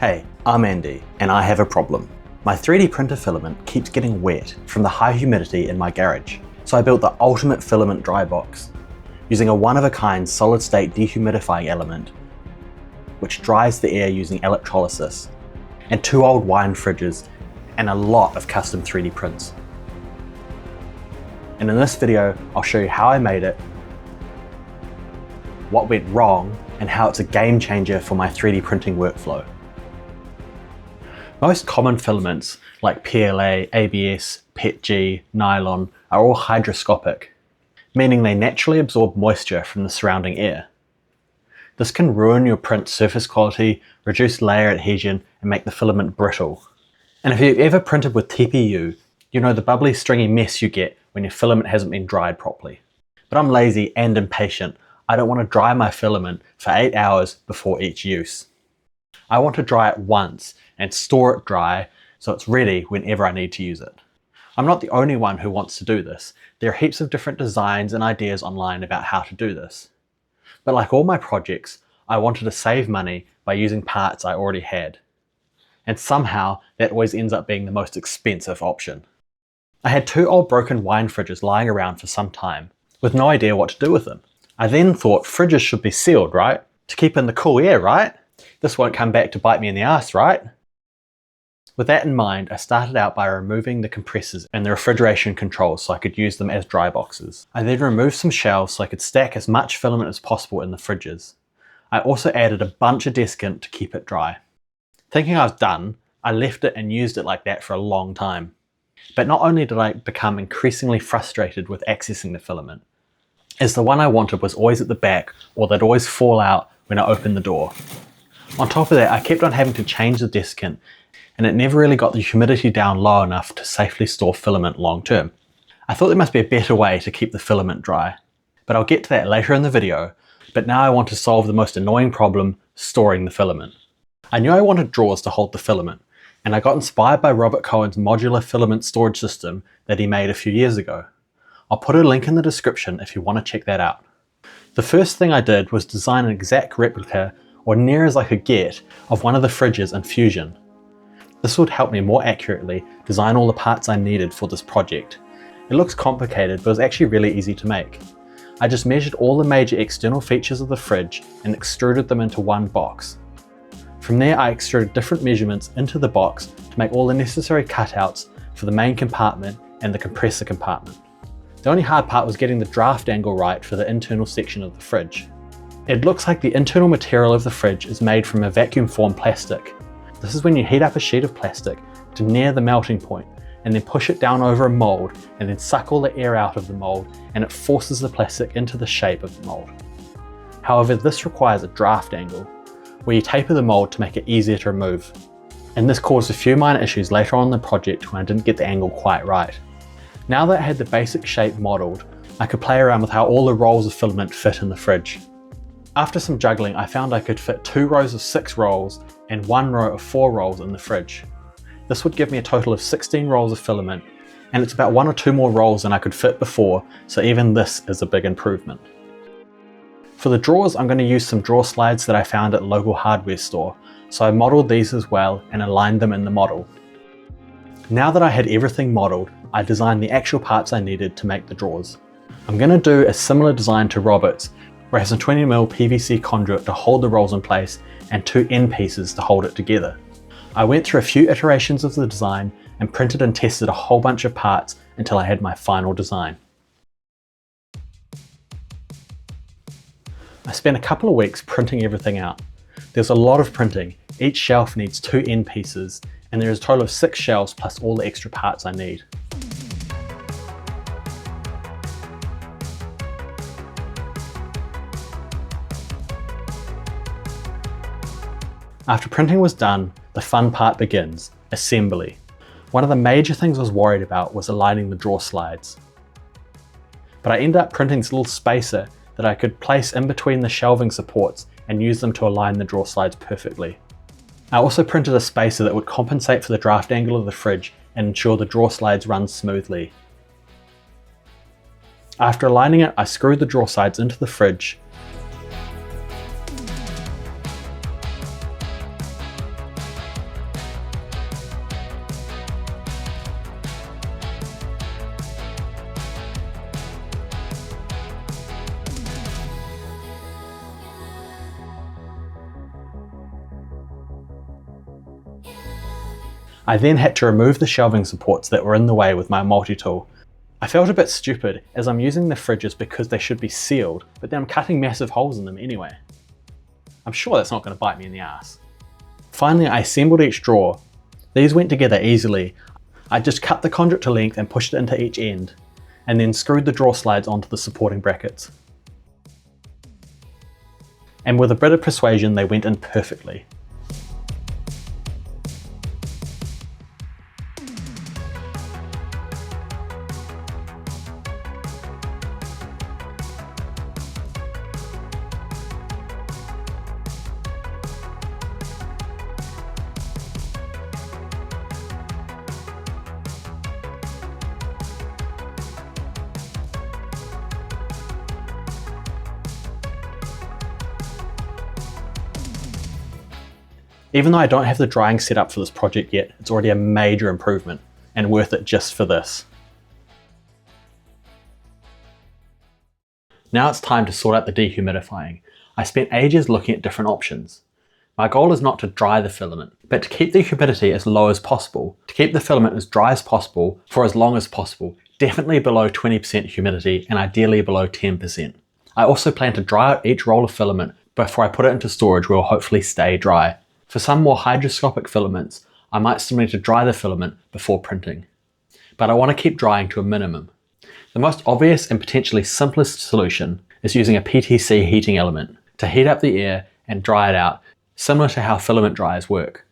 Hey, I'm Andy, and I have a problem. My 3D printer filament keeps getting wet from the high humidity in my garage, so I built the ultimate filament dry box, using a one-of-a-kind solid-state dehumidifying element, which dries the air using electrolysis, and 2 old wine fridges, and a lot of custom 3D prints. And in this video, I'll show you how I made it, what went wrong, and how it's a game changer for my 3D printing workflow. Most common filaments like PLA, ABS, PETG, nylon are all hygroscopic, meaning they naturally absorb moisture from the surrounding air. This can ruin your print surface quality, reduce layer adhesion, and make the filament brittle. And if you've ever printed with TPU, you know the bubbly stringy mess you get when your filament hasn't been dried properly. But I'm lazy and impatient. I don't want to dry my filament for 8 hours before each use. I want to dry it once and store it dry so it's ready whenever I need to use it. I'm not the only one who wants to do this. There are heaps of different designs and ideas online about how to do this. But like all my projects, I wanted to save money by using parts I already had. And somehow that always ends up being the most expensive option. I had 2 old broken wine fridges lying around for some time, with no idea what to do with them. I then thought fridges should be sealed, right? To keep in the cool air, right? This won't come back to bite me in the ass, right? With that in mind, I started out by removing the compressors and the refrigeration controls so I could use them as dry boxes. I then removed some shelves so I could stack as much filament as possible in the fridges. I also added a bunch of desiccant to keep it dry. Thinking I was done, I left it and used it like that for a long time. But not only did I become increasingly frustrated with accessing the filament, as the one I wanted was always at the back or they'd always fall out when I opened the door. On top of that, I kept on having to change the desiccant, and it never really got the humidity down low enough to safely store filament long term. I thought there must be a better way to keep the filament dry, but I'll get to that later in the video. But now I want to solve the most annoying problem, storing the filament. I knew I wanted drawers to hold the filament, and I got inspired by Robert Cohen's modular filament storage system that he made a few years ago. I'll put a link in the description if you want to check that out. The first thing I did was design an exact replica, or near as I could get, of one of the fridges in Fusion. This would help me more accurately design all the parts I needed for this project. It looks complicated, but it was actually really easy to make. I just measured all the major external features of the fridge and extruded them into one box. From there, I extruded different measurements into the box to make all the necessary cutouts for the main compartment and the compressor compartment. The only hard part was getting the draft angle right for the internal section of the fridge. It looks like the internal material of the fridge is made from a vacuum formed plastic. This is when you heat up a sheet of plastic to near the melting point and then push it down over a mold and then suck all the air out of the mold, and it forces the plastic into the shape of the mold. However, this requires a draft angle where you taper the mold to make it easier to remove. And this caused a few minor issues later on in the project when I didn't get the angle quite right. Now that I had the basic shape modeled, I could play around with how all the rolls of filament fit in the fridge. After some juggling, I found I could fit 2 rows of 6 rolls and 1 row of 4 rolls in the fridge. This would give me a total of 16 rolls of filament, and it's about 1 or 2 more rolls than I could fit before, so even this is a big improvement. For the drawers, I'm going to use some drawer slides that I found at a local hardware store, so I modeled these as well and aligned them in the model. Now that I had everything modeled, I designed the actual parts I needed to make the drawers. I'm going to do a similar design to Robert's, where it has a 20mm PVC conduit to hold the rolls in place and 2 end pieces to hold it together. I went through a few iterations of the design and printed and tested a whole bunch of parts until I had my final design. I spent a couple of weeks printing everything out. There's a lot of printing. Each shelf needs 2 end pieces, and there is a total of 6 shelves plus all the extra parts I need. After printing was done, the fun part begins, assembly. One of the major things I was worried about was aligning the drawer slides. But I ended up printing this little spacer that I could place in between the shelving supports and use them to align the drawer slides perfectly. I also printed a spacer that would compensate for the draft angle of the fridge and ensure the drawer slides run smoothly. After aligning it, I screwed the drawer sides into the fridge. I then had to remove the shelving supports that were in the way with my multi-tool. I felt a bit stupid as I'm using the fridges because they should be sealed, but then I'm cutting massive holes in them anyway. I'm sure that's not going to bite me in the ass. Finally, I assembled each drawer. These went together easily. I just cut the conduit to length and pushed it into each end, and then screwed the drawer slides onto the supporting brackets. And with a bit of persuasion, they went in perfectly. Even though I don't have the drying set up for this project yet, it's already a major improvement and worth it just for this. Now it's time to sort out the dehumidifying. I spent ages looking at different options. My goal is not to dry the filament, but to keep the humidity as low as possible, to keep the filament as dry as possible for as long as possible, definitely below 20% humidity and ideally below 10%. I also plan to dry out each roll of filament before I put it into storage where it will hopefully stay dry. For some more hygroscopic filaments, I might still need to dry the filament before printing. But I want to keep drying to a minimum. The most obvious and potentially simplest solution is using a PTC heating element to heat up the air and dry it out, similar to how filament dryers work.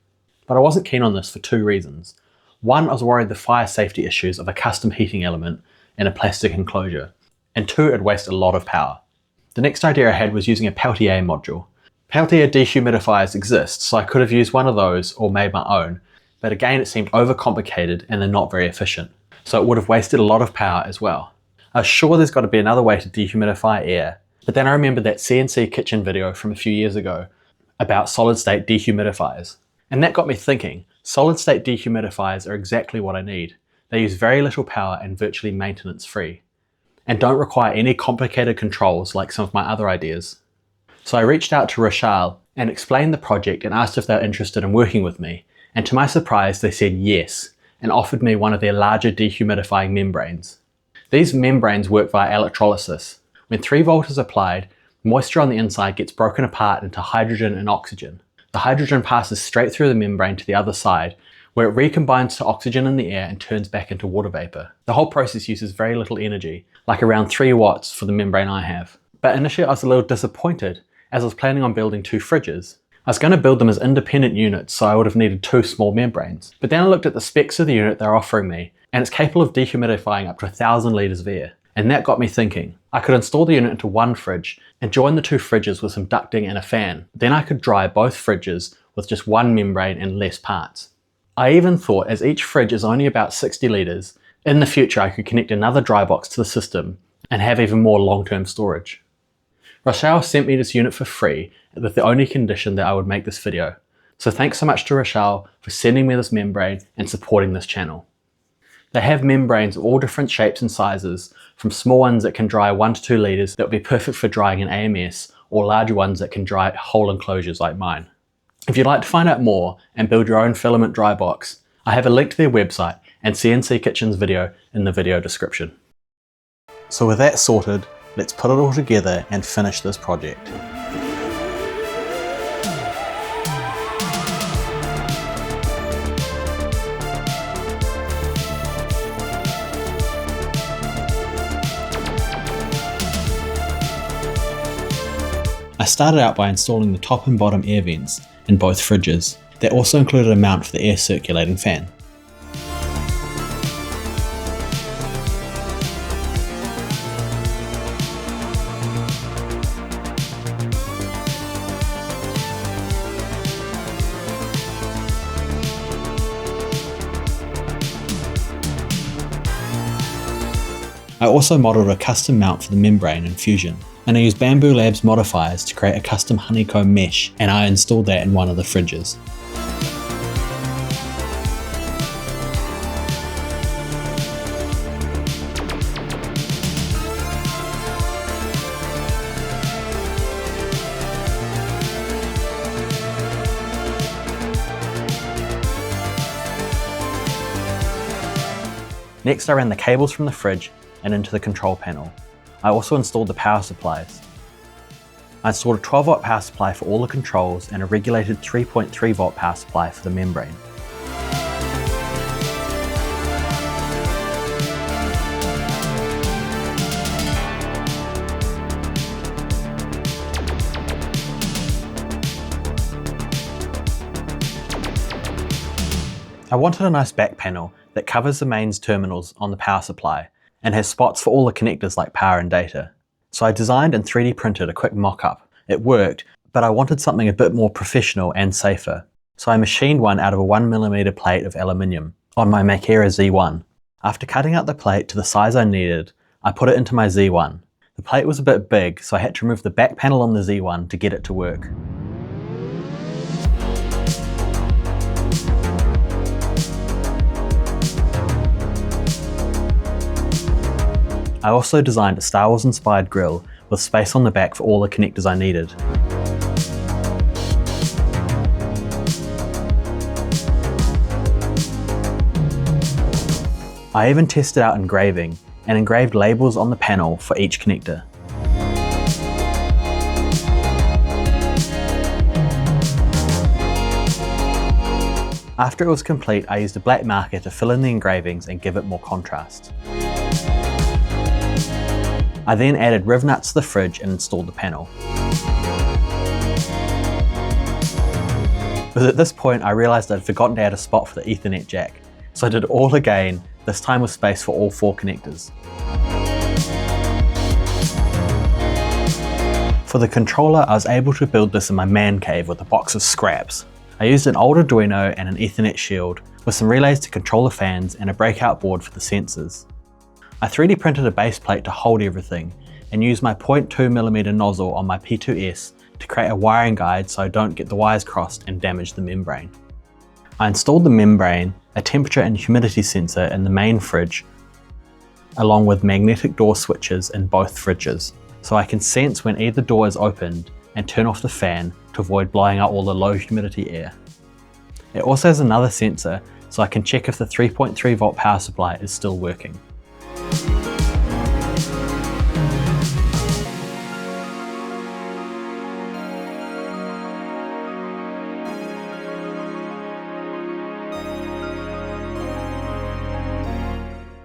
But I wasn't keen on this for two reasons. One, I was worried the fire safety issues of a custom heating element in a plastic enclosure. And two, it'd waste a lot of power. The next idea I had was using a Peltier module. Peltier dehumidifiers exist, so I could have used one of those or made my own, but again it seemed overcomplicated and they're not very efficient, so it would have wasted a lot of power as well. I was sure there's got to be another way to dehumidify air, but then I remembered that CNC kitchen video from a few years ago about solid state dehumidifiers. And that got me thinking, solid state dehumidifiers are exactly what I need. They use very little power and virtually maintenance free, and don't require any complicated controls like some of my other ideas. So I reached out to Rochelle and explained the project and asked if they were interested in working with me, and to my surprise they said yes, and offered me one of their larger dehumidifying membranes. These membranes work via electrolysis. When 3 volt is applied, moisture on the inside gets broken apart into hydrogen and oxygen. The hydrogen passes straight through the membrane to the other side, where it recombines to oxygen in the air and turns back into water vapor. The whole process uses very little energy, like around 3 watts for the membrane I have. But initially I was a little disappointed, as I was planning on building 2 fridges. I was going to build them as independent units, so I would have needed 2 small membranes. But then I looked at the specs of the unit they're offering me, and it's capable of dehumidifying up to 1,000 litres of air. And that got me thinking. I could install the unit into one fridge and join the 2 fridges with some ducting and a fan. Then I could dry both fridges with just one membrane and less parts. I even thought, as each fridge is only about 60 litres, in the future I could connect another dry box to the system and have even more long-term storage. Rochelle sent me this unit for free with the only condition that I would make this video. So thanks so much to Rochelle for sending me this membrane and supporting this channel. They have membranes of all different shapes and sizes, from small ones that can dry 1 to 2 litres that would be perfect for drying an AMS, or larger ones that can dry whole enclosures like mine. If you'd like to find out more and build your own filament dry box, I have a link to their website and CNC Kitchen's video in the video description. So with that sorted, let's put it all together and finish this project. I started out by installing the top and bottom air vents in both fridges. That also included a mount for the air circulating fan. I also modelled a custom mount for the membrane in Fusion, and I used Bamboo Labs modifiers to create a custom honeycomb mesh, and I installed that in one of the fridges. Next I ran the cables from the fridge and into the control panel. I also installed the power supplies. I installed a 12 volt power supply for all the controls and a regulated 3.3 volt power supply for the membrane. I wanted a nice back panel that covers the mains terminals on the power supply and has spots for all the connectors like power and data. So I designed and 3D printed a quick mock-up. It worked, but I wanted something a bit more professional and safer. So I machined one out of a 1mm plate of aluminium on my Makera Z1. After cutting out the plate to the size I needed, I put it into my Z1. The plate was a bit big, so I had to remove the back panel on the Z1 to get it to work. I also designed a Star Wars inspired grille with space on the back for all the connectors I needed. I even tested out engraving and engraved labels on the panel for each connector. After it was complete, I used a black marker to fill in the engravings and give it more contrast. I then added riv nuts to the fridge and installed the panel. It was at this point I realised I'd forgotten to add a spot for the Ethernet jack, so I did it all again, this time with space for all 4 connectors. For the controller, I was able to build this in my man cave with a box of scraps. I used an old Arduino and an Ethernet shield with some relays to control the fans and a breakout board for the sensors. I 3D printed a base plate to hold everything and used my 0.2mm nozzle on my P2S to create a wiring guide so I don't get the wires crossed and damage the membrane. I installed the membrane, a temperature and humidity sensor in the main fridge, along with magnetic door switches in both fridges, so I can sense when either door is opened and turn off the fan to avoid blowing out all the low humidity air. It also has another sensor so I can check if the 3.3 volt power supply is still working.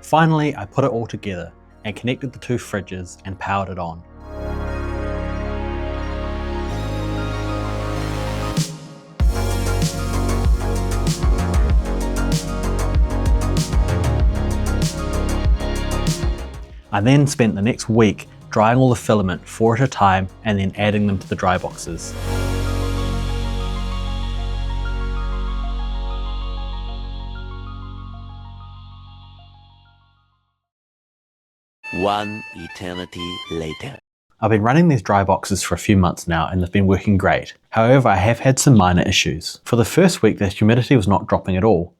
Finally, I put it all together and connected the 2 fridges and powered it on. I then spent the next week drying all the filament 4 at a time and then adding them to the dry boxes. One eternity later. I've been running these dry boxes for a few months now and they've been working great. However, I have had some minor issues. For the first week, the humidity was not dropping at all.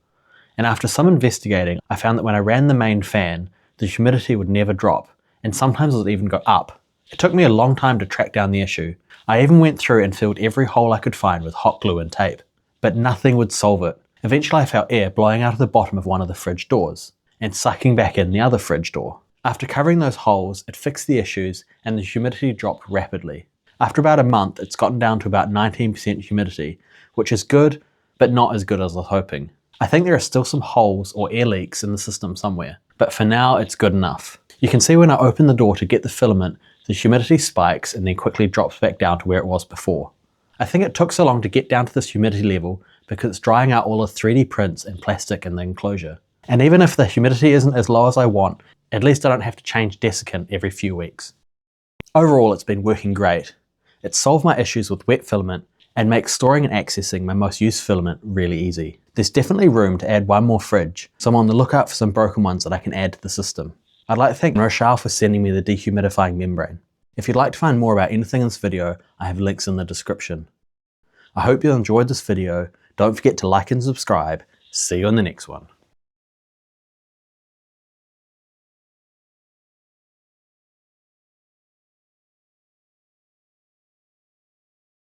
And after some investigating, I found that when I ran the main fan, the humidity would never drop, and sometimes it would even go up. It took me a long time to track down the issue. I even went through and filled every hole I could find with hot glue and tape, but nothing would solve it. Eventually I felt air blowing out of the bottom of one of the fridge doors, and sucking back in the other fridge door. After covering those holes, it fixed the issues and the humidity dropped rapidly. After about a month, it's gotten down to about 19% humidity, which is good, but not as good as I was hoping. I think there are still some holes or air leaks in the system somewhere, but for now it's good enough. You can see when I open the door to get the filament, the humidity spikes and then quickly drops back down to where it was before. I think it took so long to get down to this humidity level because it's drying out all the 3D prints and plastic in the enclosure. And even if the humidity isn't as low as I want, at least I don't have to change desiccant every few weeks. Overall, it's been working great. It's solved my issues with wet filament and makes storing and accessing my most used filament really easy. There's definitely room to add one more fridge, so I'm on the lookout for some broken ones that I can add to the system. I'd like to thank Rochelle for sending me the dehumidifying membrane. If you'd like to find more about anything in this video, I have links in the description. I hope you enjoyed this video. Don't forget to like and subscribe. See you in the next one.